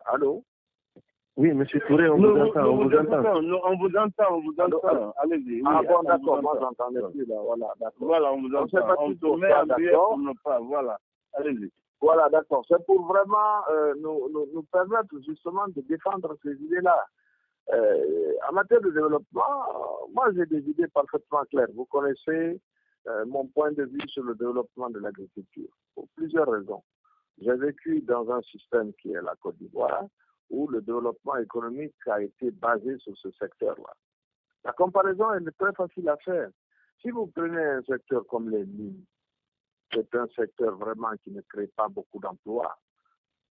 Allô? Oui, monsieur Touré, on vous entend, on vous entend. On vous entend, on vous entend. Allez-y. Ah bon, d'accord, moi j'entendais plus là, voilà, d'accord. Voilà, on vous entend. On se met à biais pour ne pas, voilà. Allez-y. Voilà, d'accord. C'est pour vraiment nous permettre justement de défendre ces idées-là. En matière de développement, moi j'ai des idées parfaitement claires. Vous connaissez mon point de vue sur le développement de l'agriculture, pour plusieurs raisons. J'ai vécu dans un système qui est la Côte d'Ivoire, où le développement économique a été basé sur ce secteur-là. La comparaison elle est très facile à faire. Si vous prenez un secteur comme les mines, c'est un secteur vraiment qui ne crée pas beaucoup d'emplois.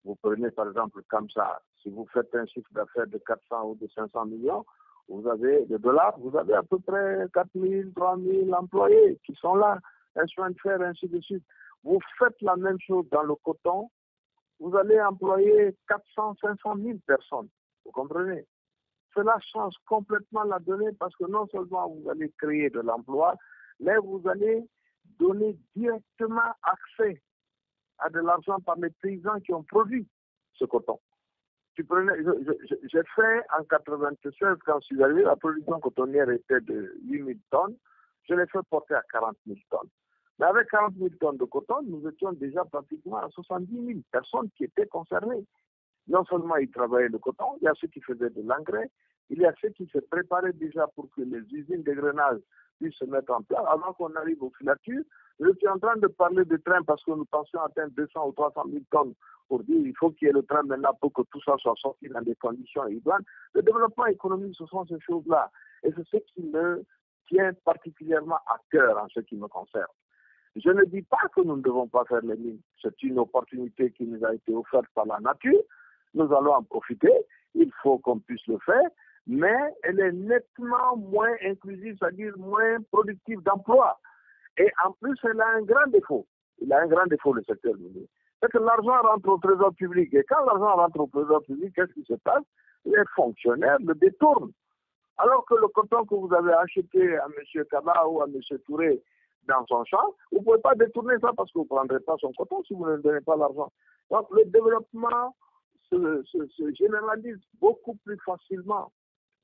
Vous prenez par exemple comme ça, si vous faites un chiffre d'affaires de 400 ou de 500 millions, vous avez de dollars, vous avez à peu près 4 000, 3 000 employés qui sont là, un chemin de fer, ainsi de suite. Vous faites la même chose dans le coton, vous allez employer 400, 500 000 personnes. Vous comprenez? Cela change complètement la donnée parce que non seulement vous allez créer de l'emploi, mais vous allez donner directement accès à de l'argent par les paysans qui ont produit ce coton. J'ai fait en 96, quand je suis arrivé, la production cotonnière était de 8 000 tonnes. Je l'ai fait porter à 40 000 tonnes. Mais avec 40 000 tonnes de coton, nous étions déjà pratiquement à 70 000 personnes qui étaient concernées. Non seulement ils travaillaient le coton, il y a ceux qui faisaient de l'engrais, il y a ceux qui se préparaient déjà pour que les usines d'égrenage puissent se mettre en place avant qu'on arrive aux filatures. Je suis en train de parler de train parce que nous pensions atteindre 200 ou 300 000 tonnes pour dire qu'il faut qu'il y ait le train maintenant pour que tout ça soit sorti dans des conditions idoines. Le développement économique, ce sont ces choses-là. Et c'est ce qui me tient particulièrement à cœur en ce qui me concerne. Je ne dis pas que nous ne devons pas faire les mines. C'est une opportunité qui nous a été offerte par la nature. Nous allons en profiter. Il faut qu'on puisse le faire. Mais elle est nettement moins inclusive, c'est-à-dire moins productive d'emploi. Et en plus, elle a un grand défaut. Il a un grand défaut, le secteur minier. C'est que l'argent rentre au trésor public. Et quand l'argent rentre au trésor public, qu'est-ce qui se passe? Les fonctionnaires le détournent. Alors que le coton que vous avez acheté à M. Kaba ou à M. Touré dans son champ, vous ne pouvez pas détourner ça parce que vous ne prendrez pas son coton si vous ne donnez pas l'argent. Donc le développement se généralise beaucoup plus facilement.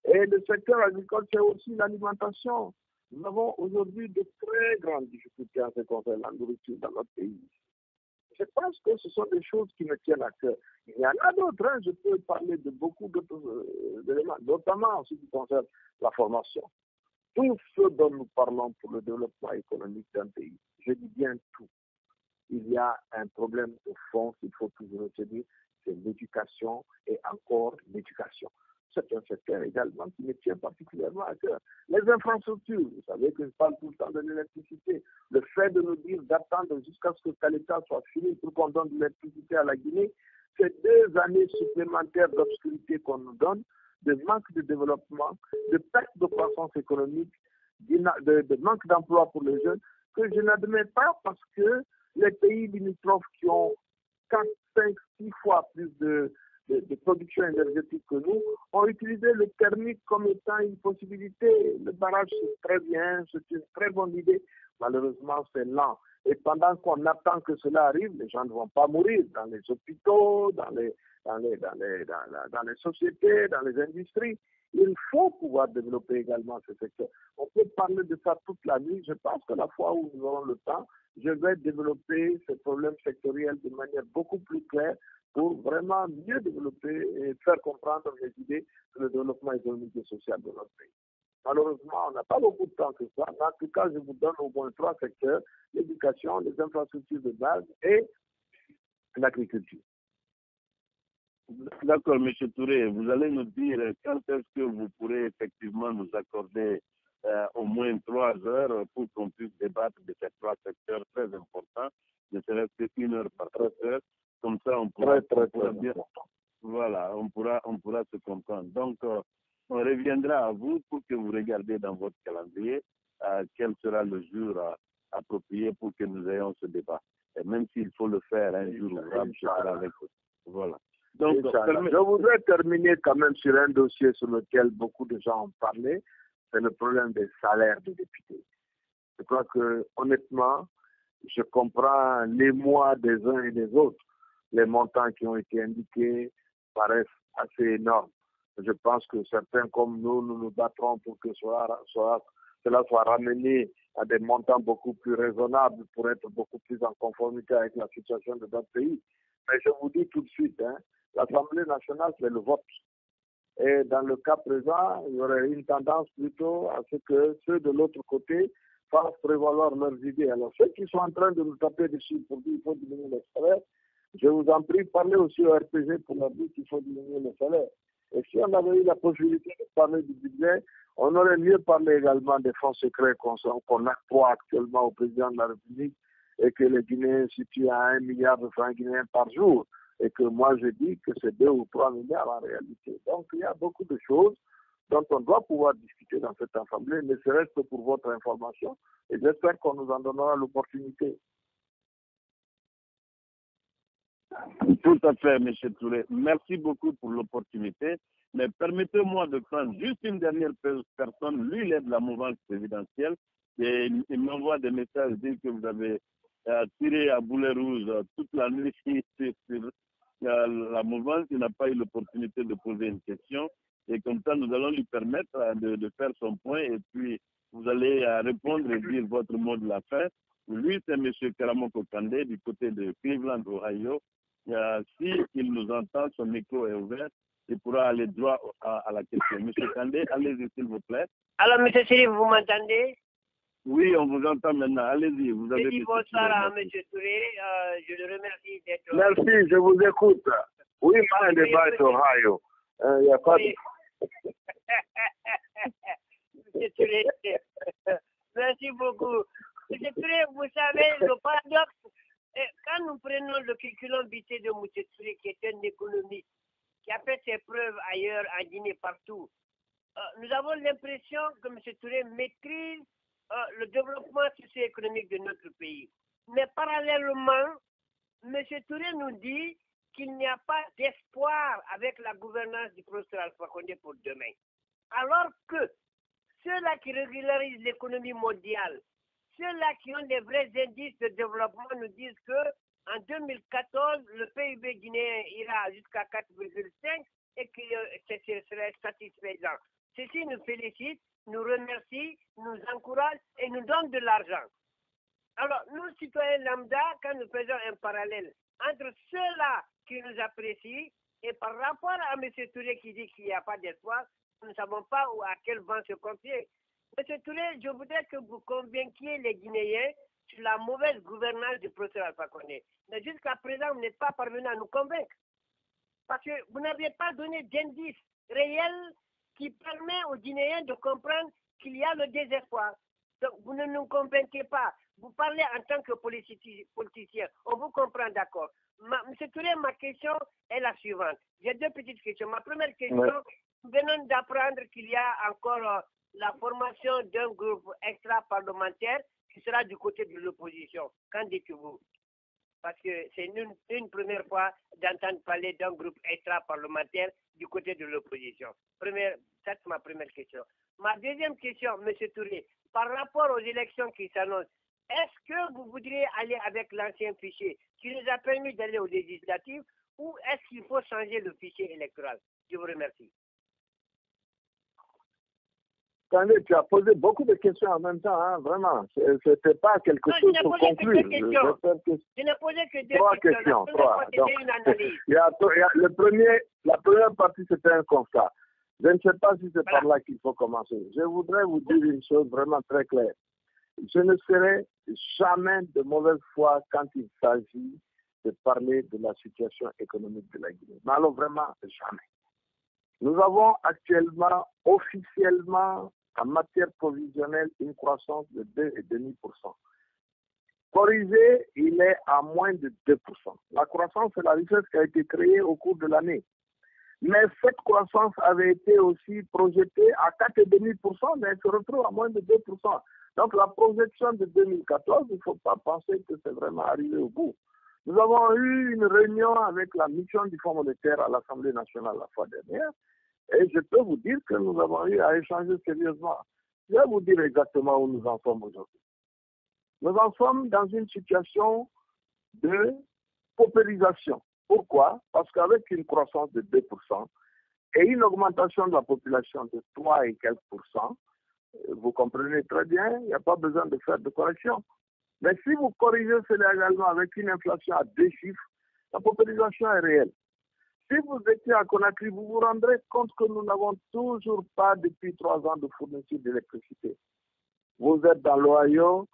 Et le secteur agricole, c'est aussi l'alimentation. Nous avons aujourd'hui de très grandes difficultés en ce qui concerne la nourriture dans notre pays. Je pense que ce sont des choses qui me tiennent à cœur. Il y en a d'autres, hein. Je peux parler de beaucoup d'autres éléments, notamment en ce qui concerne la formation. Tout ce dont nous parlons pour le développement économique d'un pays, je dis bien tout. Il y a un problème de fond qu'il faut toujours retenir, c'est l'éducation et encore l'éducation. C'est un secteur également qui me tient particulièrement à cœur. Les infrastructures, vous savez que je parle tout le temps de l'électricité. Le fait de nous dire d'attendre jusqu'à ce que Caleta soit fini pour qu'on donne de l'électricité à la Guinée, c'est 2 années supplémentaires d'obscurité qu'on nous donne, de manque de développement, de perte de croissance économique, de manque d'emploi pour les jeunes, que je n'admets pas parce que les pays limitrophes qui ont 4, 5, 6 fois plus de production énergétique que nous, ont utilisé le thermique comme étant une possibilité. Le barrage, c'est très bien, c'est une très bonne idée. Malheureusement, c'est lent. Et pendant qu'on attend que cela arrive, les gens ne vont pas mourir dans les hôpitaux, dans les sociétés, dans les industries. Il faut pouvoir développer également ce secteur. On peut parler de ça toute la nuit. Je pense que la fois où nous aurons le temps, je vais développer ce problème sectoriel de manière beaucoup plus claire pour vraiment mieux développer et faire comprendre les idées sur le développement économique et social de notre pays. Malheureusement, on n'a pas beaucoup de temps que ça, mais en tout cas, je vous donne au moins 3 secteurs, l'éducation, les infrastructures de base et l'agriculture. D'accord, M. Touré, vous allez nous dire quand est-ce que vous pourrez effectivement nous accorder au moins 3 heures pour qu'on puisse débattre de ces 3 secteurs très importants, ne serait-ce qu'1 heure par secteur. Comme ça, on pourra bien, voilà, on pourra se comprendre. Donc, on reviendra à vous pour que vous regardiez dans votre calendrier quel sera le jour approprié pour que nous ayons ce débat. Et même s'il faut le faire un jour ouvrable, je serai avec vous. Voilà. Donc, je voudrais terminer quand même sur un dossier sur lequel beaucoup de gens ont parlé, c'est le problème des salaires des députés. Je crois que, honnêtement, je comprends l'émoi des uns et des autres, les montants qui ont été indiqués, paraissent assez énormes. Je pense que certains comme nous, nous nous battrons pour que cela soit ramené à des montants beaucoup plus raisonnables pour être beaucoup plus en conformité avec la situation de notre pays. Mais je vous dis tout de suite, l'Assemblée nationale, c'est le vote. Et dans le cas présent, il y aurait une tendance plutôt à ce que ceux de l'autre côté fassent prévaloir leurs idées. Alors, ceux qui sont en train de nous taper dessus pour dire qu'il faut diminuer les salaires, je vous en prie, parlez aussi au RPG pour leur dire qu'il faut diminuer les salaires. Et si on avait eu la possibilité de parler du budget, on aurait mieux parlé également des fonds secrets qu'on octroie actuellement au président de la République et que les Guinéens situent à 1 milliard de francs guinéens par jour. Et que moi je dis que c'est 2 ou 3 milliards en réalité. Donc il y a beaucoup de choses dont on doit pouvoir discuter dans cette assemblée, ne serait-ce que pour votre information, et j'espère qu'on nous en donnera l'opportunité. Tout à fait, M. Touré. Merci beaucoup pour l'opportunité. Mais permettez-moi de prendre juste une dernière personne. Lui, il est de la mouvance présidentielle. Et il m'envoie des messages dire que vous avez tiré à boulet rouge toute la nuit sur la mouvance. Il n'a pas eu l'opportunité de poser une question. Et comme ça, nous allons lui permettre de faire son point. Et puis, vous allez répondre et dire votre mot de la fin. Lui, c'est M. Karamoko Kandé du côté de Cleveland, Ohio. Si il nous entend, son micro est ouvert, il pourra aller droit à la question. Monsieur Kandé, allez-y s'il vous plaît. Alors, Monsieur Siri, vous m'entendez? Oui, on vous entend maintenant. Allez-y, vous avez... Je dis bonsoir à Monsieur Touré. Je le remercie d'être... Merci, je vous écoute. Oui, moi, le débat est Ohio. Il n'y a pas de... Monsieur Touré, merci beaucoup. Monsieur Touré, vous savez, le paradoxe, quand nous prenons le curriculum vitae de M. Touré, qui est un économiste, qui a fait ses preuves ailleurs, en Guinée, partout, nous avons l'impression que M. Touré maîtrise le développement socio-économique de notre pays. Mais parallèlement, M. Touré nous dit qu'il n'y a pas d'espoir avec la gouvernance du professeur Alpha Condé pour demain. Alors que ceux-là qui régularisent l'économie mondiale, ceux-là qui ont des vrais indices de développement nous disent que en 2014, le PIB guinéen ira jusqu'à 4,5 et que ce serait satisfaisant. Ceci nous félicite, nous remercie, nous encourage et nous donne de l'argent. Alors, nous, citoyens lambda, quand nous faisons un parallèle entre ceux-là qui nous apprécient et par rapport à M. Touré qui dit qu'il n'y a pas d'espoir, nous ne savons pas à quel vent se confier. M. Touré, je voudrais que vous convainquiez les Guinéens sur la mauvaise gouvernance du professeur Alpha Condé. Mais jusqu'à présent, vous n'êtes pas parvenu à nous convaincre. Parce que vous n'avez pas donné d'indice réel qui permet aux Guinéens de comprendre qu'il y a le désespoir. Donc, vous ne nous convainquez pas. Vous parlez en tant que politicien. On vous comprend, d'accord. Monsieur Touré, ma question est la suivante. J'ai deux petites questions. Ma première question, nous venons d'apprendre qu'il y a encore la formation d'un groupe extra-parlementaire qui sera du côté de l'opposition. Qu'en dites-vous? Parce que c'est une première fois d'entendre parler d'un groupe extra-parlementaire du côté de l'opposition. C'est ma première question. Ma deuxième question, M. Touré, par rapport aux élections qui s'annoncent, est-ce que vous voudriez aller avec l'ancien fichier qui nous a permis d'aller aux législatives ou est-ce qu'il faut changer le fichier électoral? Je vous remercie. Tu as posé beaucoup de questions en même temps, hein, vraiment. Ce n'était pas quelque chose pour conclure. Je n'ai posé que deux questions. Trois. Donc, une analyse. La première partie, c'était un constat. Je ne sais pas si c'est par là qu'il faut commencer. Je voudrais vous dire une chose vraiment très claire. Je ne serai jamais de mauvaise foi quand il s'agit de parler de la situation économique de la Guinée. Mais alors vraiment, jamais. Nous avons actuellement, officiellement, en matière provisionnelle, une croissance de 2,5%. Corrigé, il est à moins de 2%. La croissance, c'est la richesse qui a été créée au cours de l'année. Mais cette croissance avait été aussi projetée à 4,5%, mais elle se retrouve à moins de 2%. Donc la projection de 2014, il ne faut pas penser que c'est vraiment arrivé au bout. Nous avons eu une réunion avec la mission du Fonds monétaire à l'Assemblée nationale la fois dernière, et je peux vous dire que nous avons eu à échanger sérieusement. Je vais vous dire exactement où nous en sommes aujourd'hui. Nous en sommes dans une situation de paupérisation. Pourquoi? Parce qu'avec une croissance de 2% et une augmentation de la population de 3 et quelques pourcents, vous comprenez très bien, il n'y a pas besoin de faire de correction. Mais si vous corrigez cela également avec une inflation à 2 chiffres, la population est réelle. Si vous étiez à Conakry, vous vous rendrez compte que nous n'avons toujours pas depuis 3 ans de fourniture d'électricité. Vous êtes dans l'Ohio,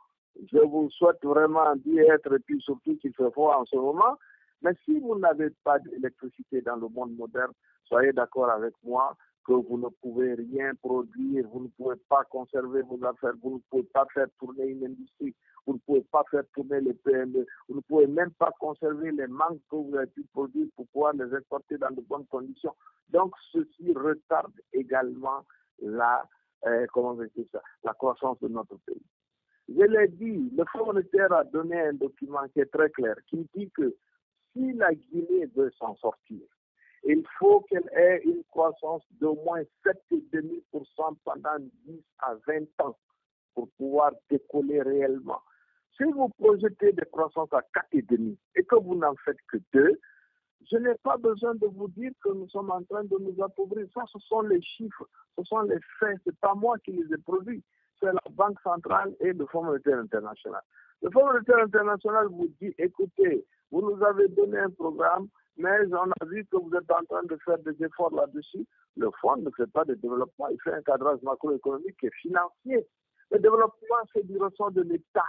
je vous souhaite vraiment d'y être et puis surtout qu'il fait froid en ce moment. Mais si vous n'avez pas d'électricité dans le monde moderne, soyez d'accord avec moi que vous ne pouvez rien produire, vous ne pouvez pas conserver vos affaires, vous ne pouvez pas faire tourner une industrie, vous ne pouvez pas faire tourner les PME, vous ne pouvez même pas conserver les manques que vous avez pu produire pour pouvoir les exporter dans de bonnes conditions. Donc, ceci retarde également la croissance de notre pays. Je l'ai dit, le Fonds monétaire a donné un document qui est très clair, qui dit que si la Guinée veut s'en sortir, il faut qu'elle ait une croissance d'au moins 7,5% pendant 10 à 20 ans pour pouvoir décoller réellement. Si vous projetez des croissances à 4,5 et que vous n'en faites que 2, je n'ai pas besoin de vous dire que nous sommes en train de nous appauvrir. Ça, ce sont les chiffres, ce sont les faits. Ce n'est pas moi qui les ai produits. C'est la Banque centrale et le Fonds monétaire international. Le Fonds monétaire international vous dit, écoutez, vous nous avez donné un programme, mais on a vu que vous êtes en train de faire des efforts là-dessus. Le Fonds ne fait pas de développement, il fait un cadrage macroéconomique et financier. Le développement, c'est du ressort de l'État.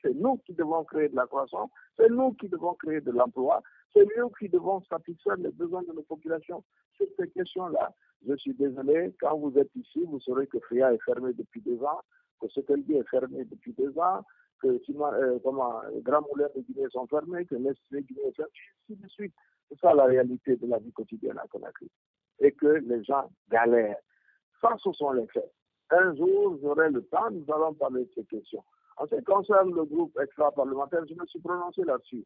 C'est nous qui devons créer de la croissance, c'est nous qui devons créer de l'emploi, c'est nous qui devons satisfaire les besoins de nos populations. Sur ces questions-là, je suis désolé, quand vous êtes ici, vous saurez que FIA est fermé depuis 2 ans, que Sotelgué est fermé depuis 2 ans, que les grands moulins de Guinée sont fermés, que Nestlé Guinée est fermé, ainsi de suite. C'est ça la réalité de la vie quotidienne à Conakry. Et que les gens galèrent. Ça, ce sont les faits. Un jour, j'aurai le temps, nous allons parler de ces questions. En ce qui concerne le groupe extra-parlementaire, je me suis prononcé là-dessus.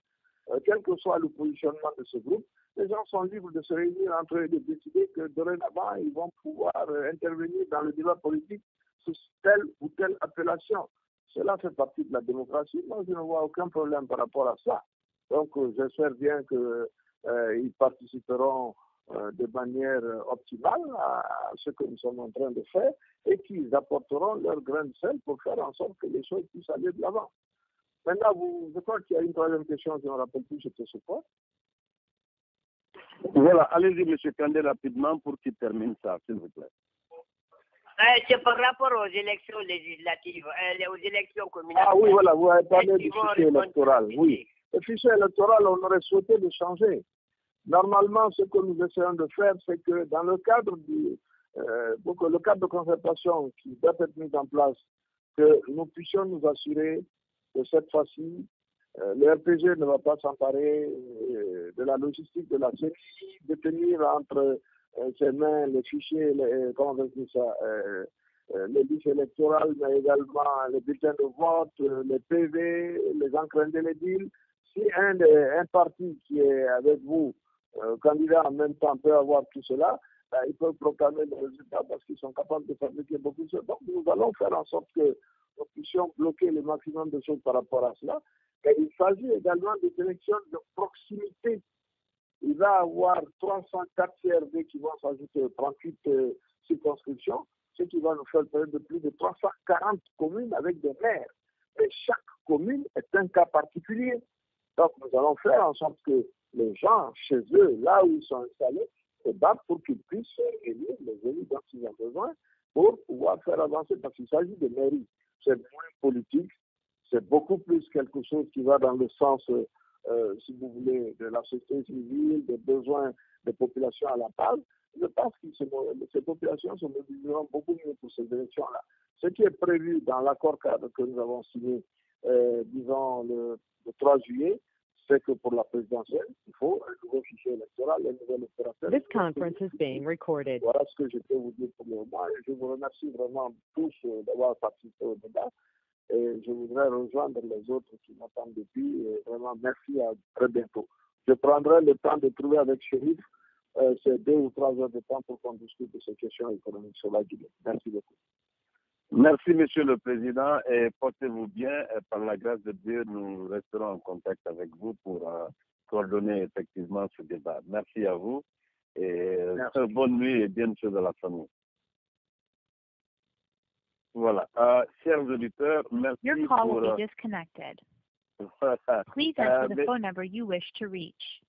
Quel que soit le positionnement de ce groupe, les gens sont libres de se réunir entre eux et de décider que dorénavant, ils vont pouvoir intervenir dans le débat politique sous telle ou telle appellation. Cela fait partie de la démocratie. Moi, je ne vois aucun problème par rapport à ça. Donc, j'espère bien qu'ils participeront de manière optimale à ce que nous sommes en train de faire et qu'ils apporteront leur grain de sel pour faire en sorte que les choses puissent aller de l'avant. Maintenant, je crois qu'il y a une troisième question, je ne me rappelle plus, je te suppose. Voilà, allez-y, M. Kandé, rapidement pour qu'il termine ça, s'il vous plaît. C'est par rapport aux élections législatives, aux élections communales. Ah oui, voilà, vous avez parlé du fichier électoral. Oui, le fichier électoral, on aurait souhaité le changer. Normalement, ce que nous essayons de faire, c'est que dans le cadre le cadre de concertation qui doit être mis en place, que nous puissions nous assurer que cette fois-ci, le RPG ne va pas s'emparer de la logistique de la CENI, de tenir entre ses mains les fichiers, les listes électorales, mais également les bulletins de vote, les PV, les encres indélébiles. Si un parti qui est avec vous, candidat en même temps, peut avoir tout cela, ils peuvent proclamer le résultat parce qu'ils sont capables de fabriquer beaucoup de choses. Donc, nous allons faire en sorte que nous puissions bloquer le maximum de choses par rapport à cela. Et il s'agit également des élections de proximité. Il va y avoir 304 CRD qui vont s'ajouter aux 38 circonscriptions, ce qui va nous faire près de plus de 340 communes avec des maires. Et chaque commune est un cas particulier. Donc, nous allons faire en sorte que les gens, chez eux, là où ils sont installés, se battent pour qu'ils puissent élire les élus dont ils ont besoin pour pouvoir faire avancer, parce qu'il s'agit de mairie. C'est moins politique, c'est beaucoup plus quelque chose qui va dans le sens, si vous voulez, de la société civile, des besoins des populations à la base. Je pense que ces populations se mobiliseront beaucoup mieux pour ces élections-là. Ce qui est prévu dans l'accord cadre que nous avons signé, disons, le 3 juillet, c'est que pour la présidentielle, il faut un nouveau fichier électoral, un nouvel opérateur. This conference is being recorded. Voilà ce que je peux vous dire pour le moment. Je vous remercie vraiment tous d'avoir participé au débat. Et je voudrais rejoindre les autres qui m'attendent depuis. Et vraiment, merci, à très bientôt. Je prendrai le temps de trouver avec Chérif ces 2 ou 3 heures de temps pour qu'on discute de ces questions économiques sur la Guinée. Merci beaucoup. Merci, Monsieur le Président, et portez-vous bien. Et par la grâce de Dieu, nous resterons en contact avec vous pour coordonner effectivement ce débat. Merci à vous et bonne nuit et bien sûr de la famille. Voilà. Chers auditeurs, merci Your call pour... will be disconnected. Please enter the phone number you wish to reach.